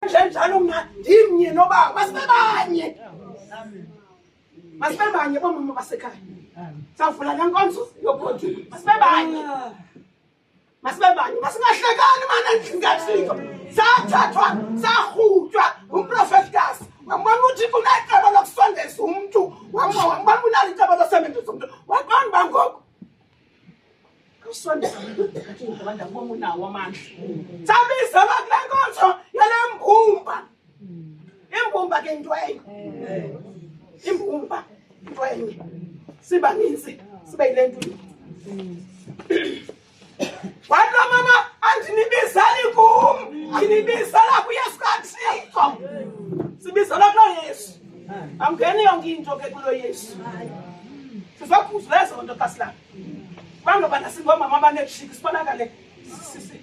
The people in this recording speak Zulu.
njalo mna ndimnye noba masibebanye. Masibebanye bomama basekhaya. Sawuvula le nkonzo yobhodwe. Masibebanye. Masibebanye masingahlekani mana ndingathiko. Sathathwa sahutshwa umprofetikazi. Wambona ukuthi kunecebo lokusondeza umuntu. Wambona unalo icebo losebenzisa umuntu. Waqonda bangoko. Kusondeza umuntu abantu abona unawo amandla. Sabiza kule nkonzo yale mbumba. Imbumba ke into enye. Imbumba into enye. Sibaninzi sibe yile nto. Walo mama andinibizali kum, andinibizala kuYesu kaThixo. Sibizala kulo Yesu. Amngeni yonke into ke kulo Yesu. Sizokhuzula lezo nto kaSilanga. Bangoba nasingomama abaneshiki sibonakale sisuse